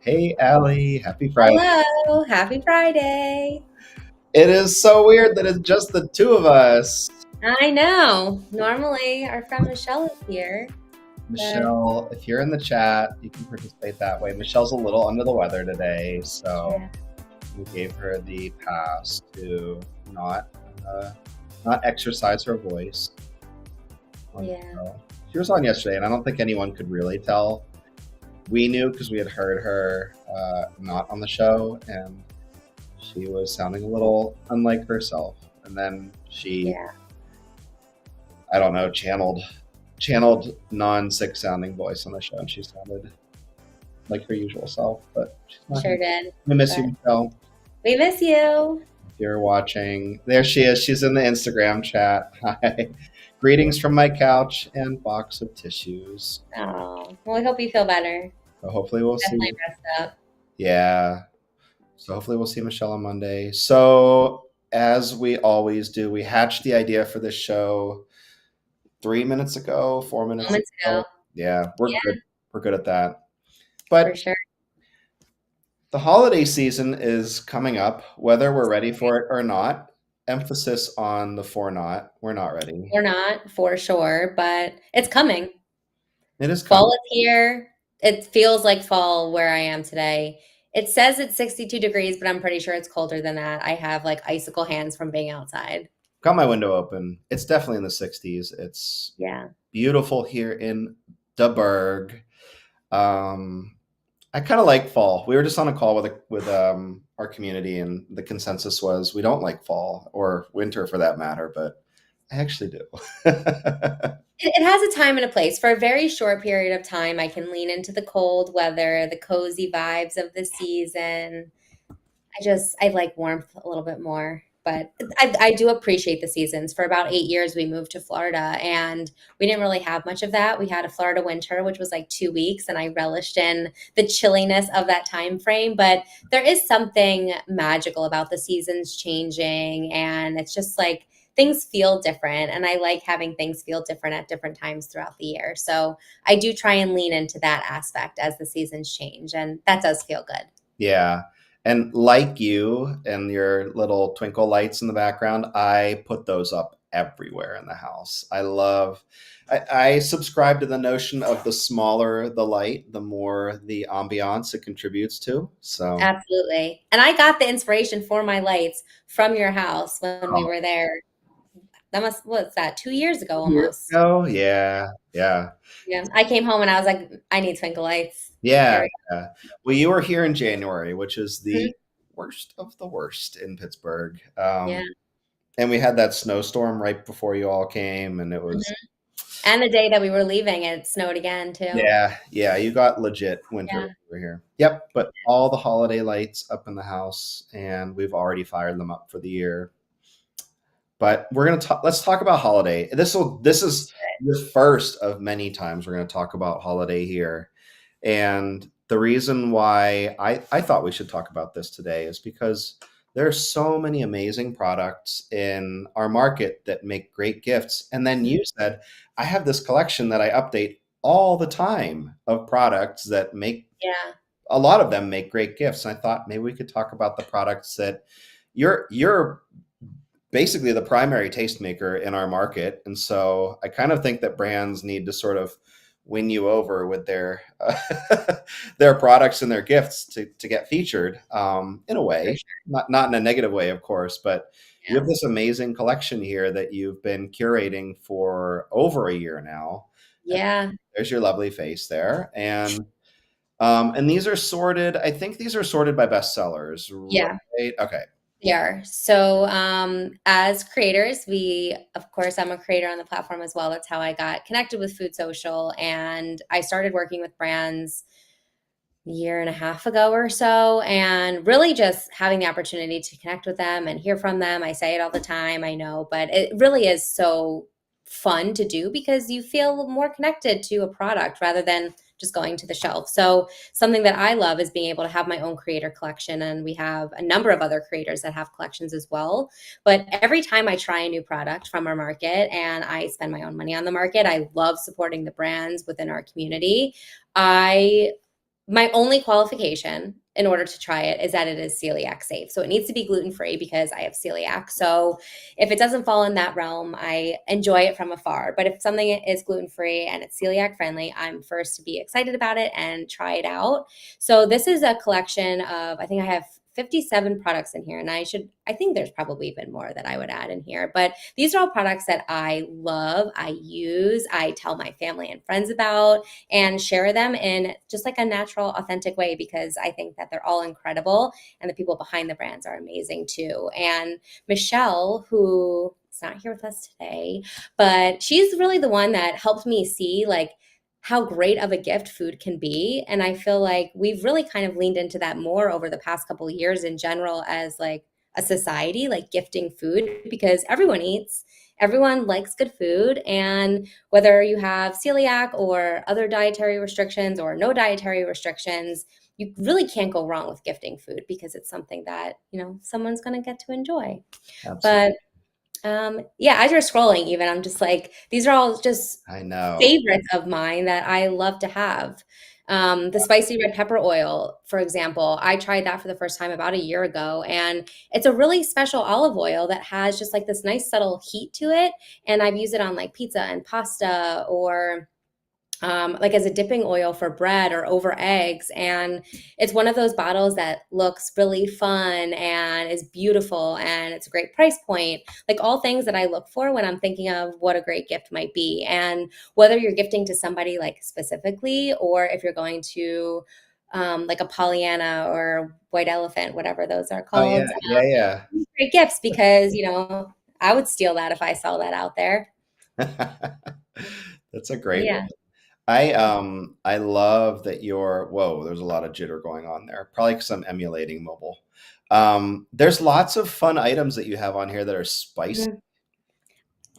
Hey, Allie, happy Friday. Hello, happy Friday. It is so weird that it's just the two of us. I know. Normally, our friend Michelle is here, but Michelle, if you're in the chat, you can participate that way. Michelle's a little under the weather today, so yeah, we gave her the pass to not uh, not exercise her voice on the yeah, show. She was on yesterday, and I don't think anyone could really tell. We knew because we had heard her not on the show, and she was sounding a little unlike herself. And then she, yeah, I don't know, channeled non-sick sounding voice on the show, and she sounded like her usual self. But she's not sure here. did. We miss you, But Michelle. we miss you. If you're watching, there she is. She's in the Instagram chat. Hi. Greetings from my couch and box of tissues. Oh, well, we hope you feel better. So hopefully we'll Definitely see. rest up. Yeah. So hopefully we'll see Michelle on Monday. So as we always do, we hatched the idea for this show 3 minutes ago, 4 minutes Moments ago. ago. Yeah, we're Yeah, good. We're good at that. for But sure. the holiday season is coming up, whether we're ready for it or not. Emphasis on the for not. We're not ready. We're not, for sure, but it's coming. It is coming. Fall is here. It feels like fall where I am today. It says it's 62 degrees, but I'm pretty sure it's colder than that. I have like icicle hands from being outside. Got my window open. It's definitely in the 60s. It's Yeah. beautiful here in the Berg. Um, I kind of like fall. We were just on a call with our community, and the consensus was we don't like fall or winter for that matter, but I actually do. It has a time and a place. For a very short period of time, I can lean into the cold weather, the cozy vibes of the season. I like warmth a little bit more, but I do appreciate the seasons. For about 8 years, we moved to Florida, and we didn't really have much of that. We had a Florida winter, which was like 2 weeks, and I relished in the chilliness of that time frame. But there is something magical about the seasons changing, and it's just like things feel different. And I like having things feel different at different times throughout the year. So I do try and lean into that aspect as the seasons change, and that does feel good. Yeah. And like you and your little twinkle lights in the background, I put those up everywhere in the house. I subscribe to the notion of the smaller the light, the more the ambiance it contributes to. So, Absolutely. And I got the inspiration for my lights from your house when we oh, were there. What's that, 2 years ago 2 years almost. ago, yeah, yeah. Yeah. I came home and I was like, I need twinkle lights. Yeah, Here we yeah. Well, you were here in January, which is go. the worst of the worst in Pittsburgh. Yeah. And we had that snowstorm right before you all came, and it was, Mhm. And the day that we were leaving, it snowed again too. yeah, yeah, you got legit winter Yeah. over here. Yep, but all the holiday lights up in the house, and we've already fired them up for the year. But we're gonna talk. Let's talk about holiday. This is the first of many times we're gonna talk about holiday here. And the reason why I thought we should talk about this today is because there are so many amazing products in our market that make great gifts. And then you said, I have this collection that I update all the time of products that make Yeah. a lot of them make great gifts. And I thought maybe we could talk about the products that you're basically the primary tastemaker in our market. And so I kind of think that brands need to sort of win you over with their their products and their gifts to get featured in a For way, sure. not in a negative way, of course, but you Yeah. have this amazing collection here that you've been curating for over a year now. And Yeah. there's your lovely face there. And these are sorted, I think these are sorted by bestsellers, Yeah. right? Okay. We are. So, as creators, of course, I'm a creator on the platform as well. That's how I got connected with FoodSocial. And I started working with brands a year and a half ago or so, and really just having the opportunity to connect with them and hear from them. I say it all the time, I know, but it really is so fun to do because you feel more connected to a product rather than just going to the shelf. So something that I love is being able to have my own creator collection, and we have a number of other creators that have collections as well. But every time I try a new product from our market and I spend my own money on the market, I love supporting the brands within our community. I my only qualification in order to try it is that it is celiac safe. So it needs to be gluten free because I have celiac. So if it doesn't fall in that realm, I enjoy it from afar. But if something is gluten free and it's celiac friendly, I'm first to be excited about it and try it out. So this is a collection of, I think I have 57 products in here, and I think there's probably even more that I would add in here. But these are all products that I love, I use, I tell my family and friends about and share them in just like a natural, authentic way because I think that they're all incredible and the people behind the brands are amazing too. And Michelle, who is not here with us today, but she's really the one that helped me see like how great of a gift food can be. And I feel like we've really kind of leaned into that more over the past couple of years in general as like a society, like gifting food because everyone eats, everyone likes good food. And whether you have celiac or other dietary restrictions or no dietary restrictions, you really can't go wrong with gifting food because it's something that, someone's going to get to enjoy. Absolutely. But yeah, as you're scrolling, even I'm just like, these are all just I know. favorites of mine that I love to have. The spicy red pepper oil, for example, I tried that for the first time about a year ago, and it's a really special olive oil that has just like this nice subtle heat to it. And I've used it on like pizza and pasta or like as a dipping oil for bread or over eggs. And it's one of those bottles that looks really fun and is beautiful and it's a great price point. Like all things that I look for when I'm thinking of what a great gift might be. And whether you're gifting to somebody like specifically, or if you're going to like a Pollyanna or white elephant, whatever those are Oh yeah, called, yeah, great gifts because, I would steal that if I saw that out there. yeah. That's a great one. Yeah. I love that you're whoa, there's a lot of jitter going on there. Probably because I'm emulating mobile. There's lots of fun items that you have on here that are spicy.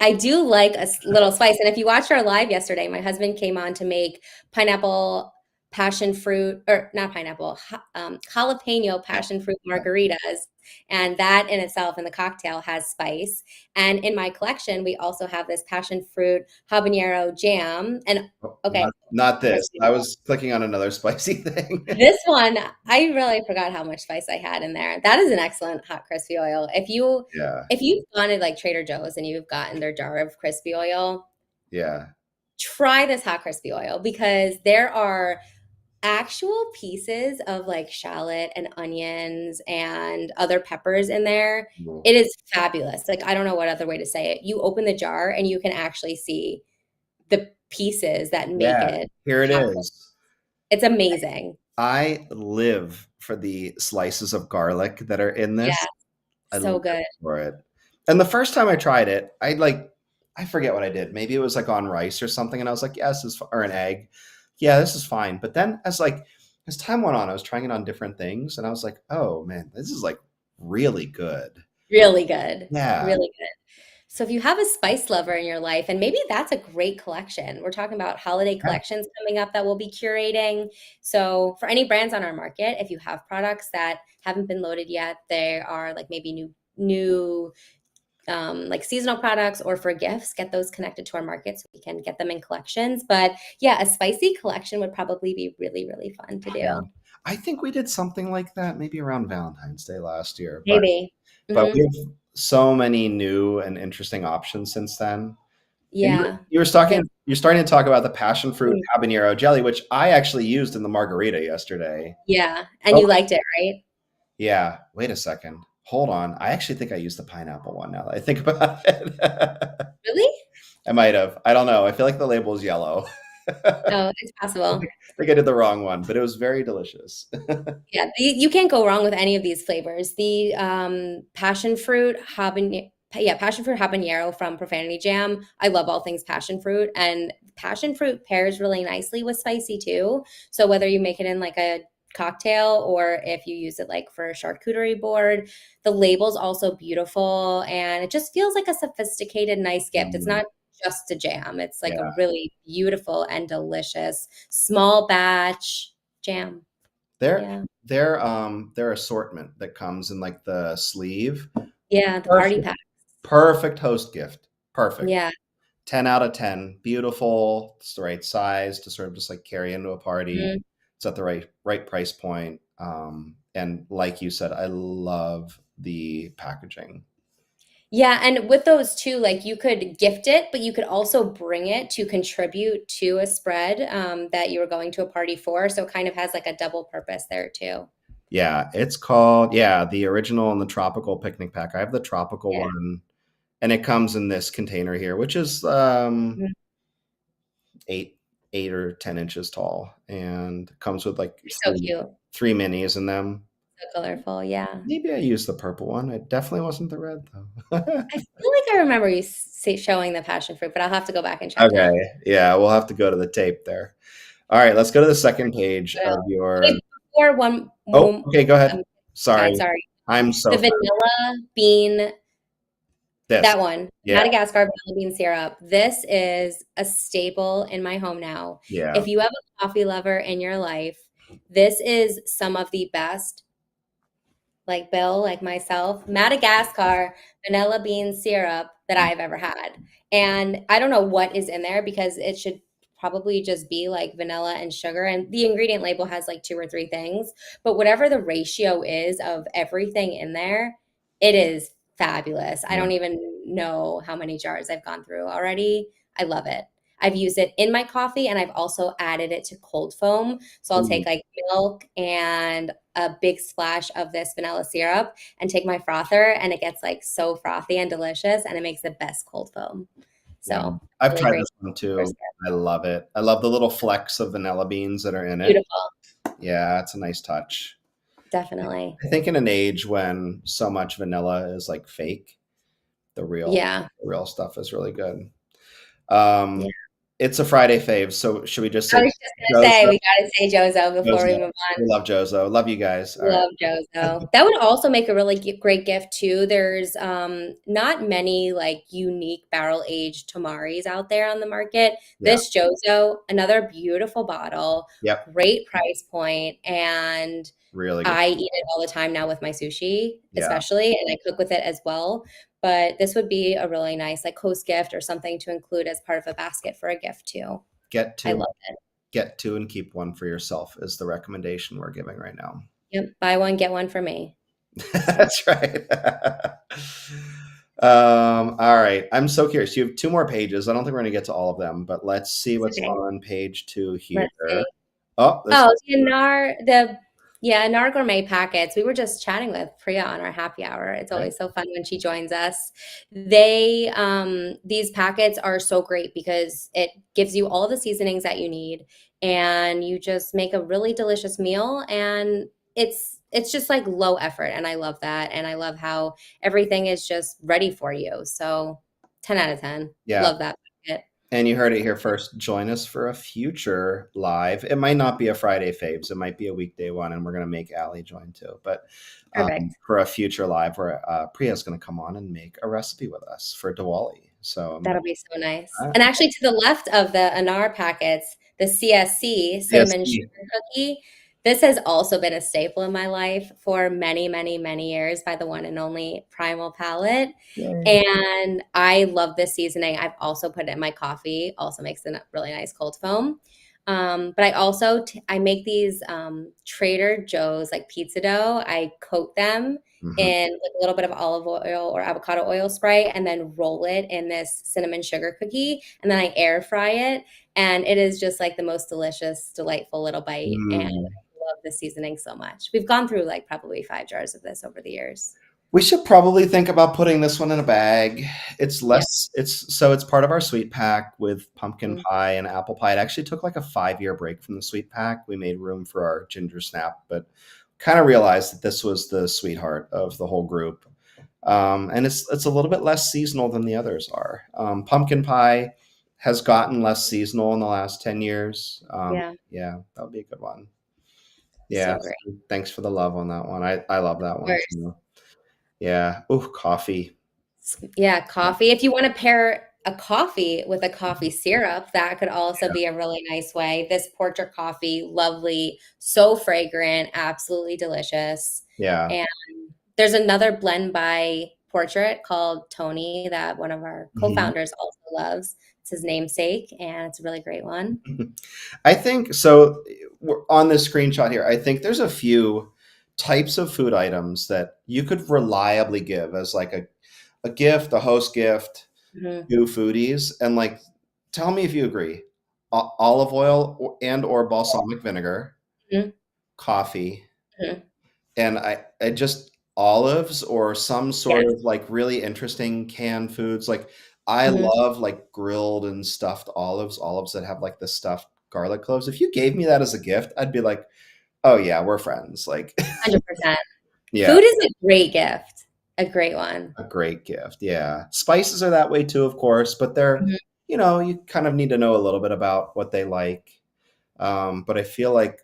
I do like a little spice. And if you watched our live yesterday, my husband came on to make pineapple passion fruit, or not pineapple, jalapeno Yeah. passion fruit margaritas. And that in itself in the cocktail has spice. And in my collection, we also have this passion fruit habanero jam. And Oh, okay, not this. crispy. I was clicking on another spicy thing. This one, I really forgot how much spice I had in there. That is an excellent hot crispy oil. Yeah, If you've gone to like Trader Joe's and you've gotten their jar of crispy oil, yeah. try this hot crispy oil because there are actual pieces of like shallot and onions and other peppers in there. Cool. It is fabulous. Like I don't know what other way to say it. You open the jar and you can actually see the pieces that make Yeah, it here it hot. is. It's amazing. I live for the slices of garlic that are in Yeah, this. I so live good. for it. And the first time I tried it, I forget what I did. Maybe it was like on rice or something, and I was like, "Yeah, this is or an egg. Yeah, this is fine." But then as time went on, I was trying it on different things, and I was like, "Oh man, this is like really good." Really good. Yeah, Really good. So if you have a spice lover in your life, and maybe that's a great collection. We're talking about holiday yeah, collections coming up that we'll be curating. So for any brands on our market, if you have products that haven't been loaded yet, they are like maybe new like seasonal products or for gifts, get those connected to our market so we can get them in collections. But yeah, a spicy collection would probably be really, really fun to yeah. do. I think we did something like that maybe around Valentine's Day last year, Maybe. but we Hmm. have so many new and interesting options since then. And Yeah. you're starting to talk about the passion fruit Mm. habanero jelly, which I actually used in the margarita yesterday. Yeah. And Oh, you liked it, right? yeah. Wait a second. Hold on. I actually think I used the pineapple one now that I think about it. Really? I might have. I don't know. I feel like the label is yellow. Oh, it's possible. I think I did the wrong one, but it was very delicious. Yeah, you can't go wrong with any of these flavors. The passion fruit habanero from Profanity Jam. I love all things passion fruit, and passion fruit pairs really nicely with spicy too. So whether you make it in like a cocktail or if you use it like for a charcuterie board, the label's also beautiful and it just feels like a sophisticated, nice gift. It's Mm, not just a jam. It's like a yeah. really beautiful and delicious small batch jam. Their Yeah. their assortment that comes in like the sleeve. Yeah, the party Perfect. pack. Perfect host gift. Perfect. Yeah. 10 out of 10. Beautiful. It's the right size to sort of just like carry into a party. Mhm. It's at the right price point. And like you said, I love the packaging. Yeah, and with those too, like you could gift it, but you could also bring it to contribute to a spread that you were going to a party for. So it kind of has like a double purpose there too. Yeah, it's called, yeah, the original and the tropical picnic pack. I have the tropical Yeah. one, and it comes in this container here, which is Mhm. eight 8 or 10 inches tall, and comes with like They're so three cute, three minis in them. so colorful. Yeah. Maybe I used the purple one. It definitely wasn't the red though. I feel like I remember you showing the passion fruit, but I'll have to go back and check Okay, now. yeah, we'll have to go to the tape there. All right, let's go to the second page Well, of your. okay, before Oh, okay, go ahead. guys, Sorry, sorry. I'm so The sorry. vanilla bean, This, that one, yeah, Madagascar vanilla bean syrup. This is a staple in my home now. yeah, If you have a coffee lover in your life, this is some of the best, like Bill, like myself, Madagascar vanilla bean syrup that I've ever had. And I don't know what is in there because it should probably just be like vanilla and sugar. And the ingredient label has like two or three things. But whatever the ratio is of everything in there, it is fabulous. I yeah. don't even know how many jars I've gone through already. I love it. I've used it in my coffee and I've also added it to cold foam. So I'll take Ooh, like milk and a big splash of this vanilla syrup and take my frother, and it gets like so frothy and delicious, and it makes the best cold foam. yeah. So I've really tried great this one for too. syrup. I love it. I love the little flecks of vanilla beans that are in it. Beautiful. Yeah, it's a nice touch. Definitely. I think in an age when so much vanilla is like fake, the real Yeah. the real stuff is really good. Yeah. Um, it's a Friday fave, so should we just I say was just gonna say Jozo? we gotta say Jozo before we Jozo. move We on. love Jozo. Love you guys. All right. Love Jozo. That would also make a really great gift too. There's not many like unique barrel aged tamaris out there on the market. Yeah. This Jozo, another beautiful bottle, Yep. great price point, and Really good. I eat it all the time now with my sushi, Yeah. especially, and I cook with it as well. But this would be a really nice like host gift or something to include as part of a basket for a gift too. Get I to love it. get to and keep one for yourself is the recommendation we're giving right now. Yep, buy one, get one for me. So That's right. All right. I'm so curious. You have two more pages. I don't think we're going to get to all of them, but let's see it's what's okay. on page 2 here. Let's see. Oh, this. Oh, the Anar Gourmet packets. We were just chatting with Priya on our happy hour. It's Okay. always so fun when she joins us. These packets are so great because it gives you all the seasonings that you need, and you just make a really delicious meal, and it's just like low effort, and I love that, and I love how everything is just ready for you. So 10 out of 10. Yeah. Love that packet. And you heard it here first. Join us for a future live. It might not be a Friday faves. It might be a weekday one, and we're going to make Allie join too. But Perfect. for a future live, where Priya's going to come on and make a recipe with us for Diwali. So That'll be so nice. uh, And actually, to the left of the Anar packets, the CSC, yes, cinnamon sugar cookie, this has also been a staple in my life for many, many, many years by the one and only Primal Palette. yay. And I love this seasoning. I've also put it in my coffee, also makes a really nice cold foam. But I also I make these Trader Joe's like pizza dough. I coat them Mhm. in like a little bit of olive oil or avocado oil spray and then roll it in this cinnamon sugar cookie and then I air fry it and it is just like the most delicious, delightful little bite and Mm. I love the seasoning so much. We've gone through like probably 5 jars of this over the years. We should probably think about putting this one in a bag. It's Yeah. less, it's part of our sweet pack with pumpkin Mhm. pie and apple pie. It actually took like a 5 year break from the sweet pack. We made room for our ginger snap, but kind of realized that this was the sweetheart of the whole group. And it's a little bit less seasonal than the others are. Pumpkin pie has gotten less seasonal in the last 10 years. Yeah. Yeah, that would be a good one. Yeah, So great. thanks for the love on that one. I love that Of one course. too. Yeah. Ooh, coffee. Yeah, coffee. If you want to pair a coffee with a coffee syrup, that could also be a really nice way. This portrait coffee, lovely, so fragrant, absolutely delicious. Yeah. And there's another blend by Portrait called Tony that one of our Mhm. co-founders also loves. It's his namesake, and it's a really great one. I think so. on this screenshot here, I think there's a few types of food items that you could reliably give as like a gift, a host gift Mhm. to foodies, and like tell me if you agree. Olive oil and or balsamic vinegar, Mhm. coffee, Mhm. and I just olives or some sort Yes. of like really interesting canned foods. Like I Mhm. love like grilled and stuffed olives that have like the stuffed garlic cloves. If you gave me that as a gift, I'd be like, oh yeah, we're friends. Like 100%. yeah, Food is a great gift, a great one. a great gift. Yeah. Spices are that way too, of course, but they're, Mhm. you kind of need to know a little bit about what they like. But I feel like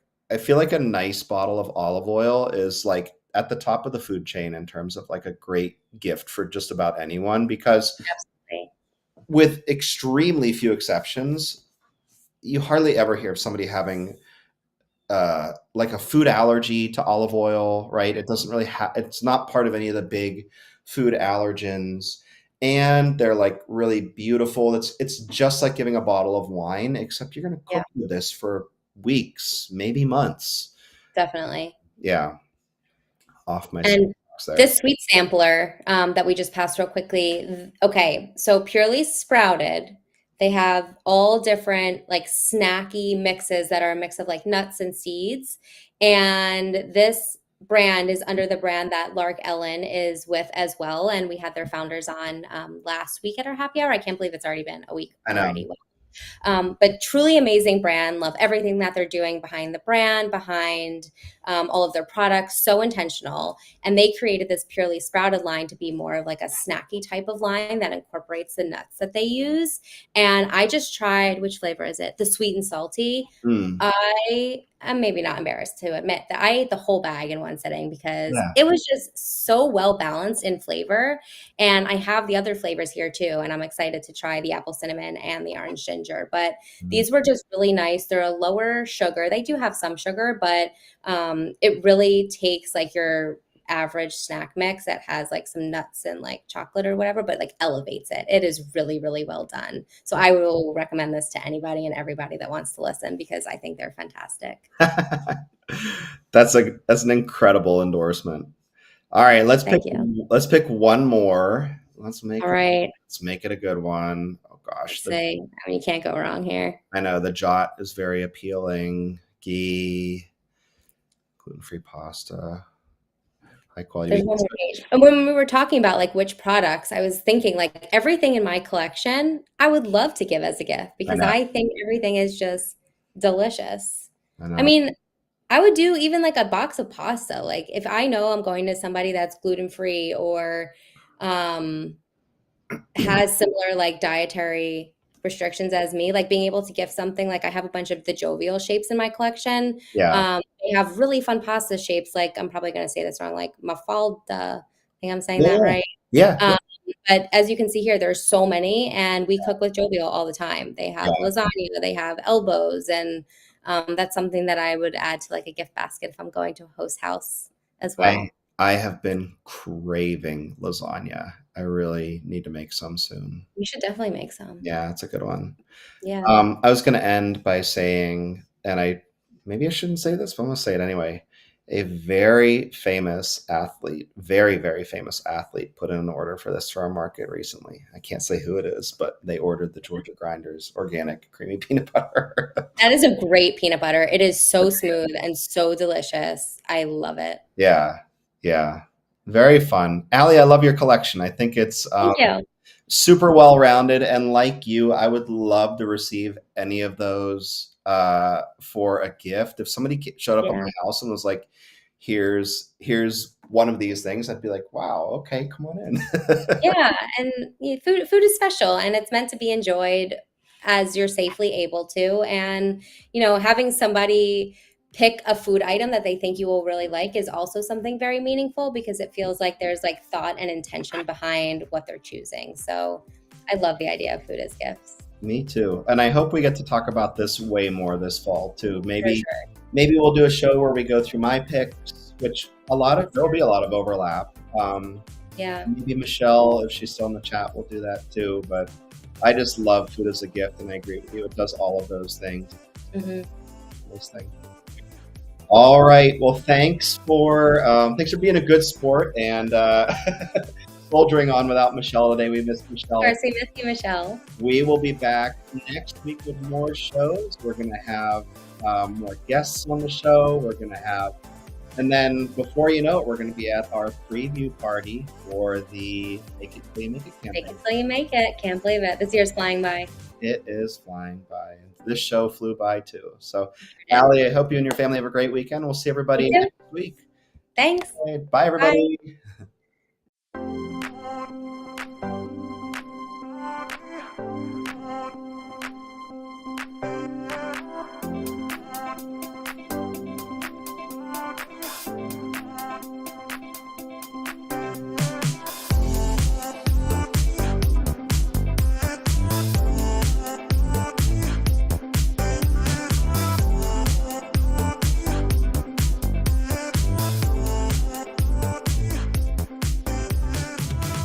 a nice bottle of olive oil is like at the top of the food chain in terms of like a great gift for just about anyone because Absolutely. with extremely few exceptions, you hardly ever hear of somebody having like a food allergy to olive oil, right? It doesn't really it's not part of any of the big food allergens. And they're like really beautiful. It's just like giving a bottle of wine, except you're gonna Yeah, cook with this for weeks, maybe months. definitely. Yeah, off my And soapbox there. this sweet sampler that we just passed real quickly. Okay, so Purely Sprouted, they have all different like snacky mixes that are a mix of like nuts and seeds. And this brand is under the brand that Lark Ellen is with as well. And we had their founders on last week at our happy hour. I can't believe it's already been a week I know. already. But truly amazing brand. Love everything that they're doing behind the brand, behind all of their products. So intentional. And they created this Purely Sprouted line to be more of like a snacky type of line that incorporates the nuts that they use. And I just tried, which flavor is it? The sweet and salty. Mm, I am maybe not embarrassed to admit that I ate the whole bag in one sitting because yeah. it was just so well balanced in flavor. And I have the other flavors here too. And I'm excited to try the apple cinnamon and the orange ginger. But Mm. these were just really nice. They're a lower sugar. They do have some sugar, but it really takes like your average snack mix that has like some nuts and like chocolate or whatever, but like elevates it. It is really, really well done. So I will recommend this to anybody and everybody that wants to listen because I think they're fantastic. That's an incredible endorsement. All right, Thank you. let's pick one more. All right. Let's make it a good one. Oh gosh, Let's say, I mean, you can't go wrong here. I know the jot is very appealing. Ghee, gluten-free pasta, high quality There's meat. one more page. And when we were talking about like which products, I was thinking like everything in my collection, I would love to give as a gift I because know, I think everything is just delicious. I I know. mean, I would do even like a box of pasta. Like if I know I'm going to somebody that's gluten free or um, has similar like dietary restrictions as me, like being able to gift something like I have a bunch of the jovial shapes in my collection. Yeah, They have really fun pasta shapes, like I'm probably going to say this wrong, like mafalda. I think I'm saying that yeah, right. yeah, yeah, Um, but as you can see here, there's so many, and we cook with jovial all the time. They have yeah. lasagna, they have elbows, and that's something that I would add to like a gift basket if I'm going to a host house as I well. I have been craving lasagna. I really need to make some soon. You should definitely make some. Yeah, it's a good one. Yeah. I was going to end by saying, and maybe I shouldn't say this, but I'm going to say it anyway. A very famous athlete, very, very famous athlete, put in an order for this for our market recently. I can't say who it is, but they ordered the Georgia Grinders organic creamy peanut butter. That is a great peanut butter. It is so smooth and so delicious. I love it. Yeah, yeah, very fun. Allie, I love your collection. I think it's Thank you. super well rounded, and like you, I would love to receive any of those for a gift. If somebody showed up at Yeah. my house and was like, here's one of these things," I'd be like, wow, okay, come on in. Yeah, and food is special and it's meant to be enjoyed as you're safely able to. And having somebody pick a food item that they think you will really like is also something very meaningful because it feels like there's like thought and intention behind what they're choosing. So I love the idea of food as gifts. Me too, and I hope we get to talk about this way more this fall too. For Maybe we'll do a show where we go through my picks, which there'll be a lot of overlap. Yeah. Maybe Michelle, if she's still in the chat, will do that too. But I just love food as a gift, and I agree with you. It does all of those things. Hmm. Those things. All right. Well, thanks for being a good sport and soldiering on without Michelle today. We missed Of Michelle. course, we miss you, Michelle. We will be back next week with more shows. We're going to have more guests on the show. We're going to have, and then before you know it, we're going to be at our preview party for the Make It Till You Make It Take campaign. it till you make it. Can't believe it. This year's flying by. It is flying by. This show flew by too. So, Allie, I hope you and your family have a great weekend. We'll see You everybody too. next week. Thanks. Okay, bye, Bye. everybody.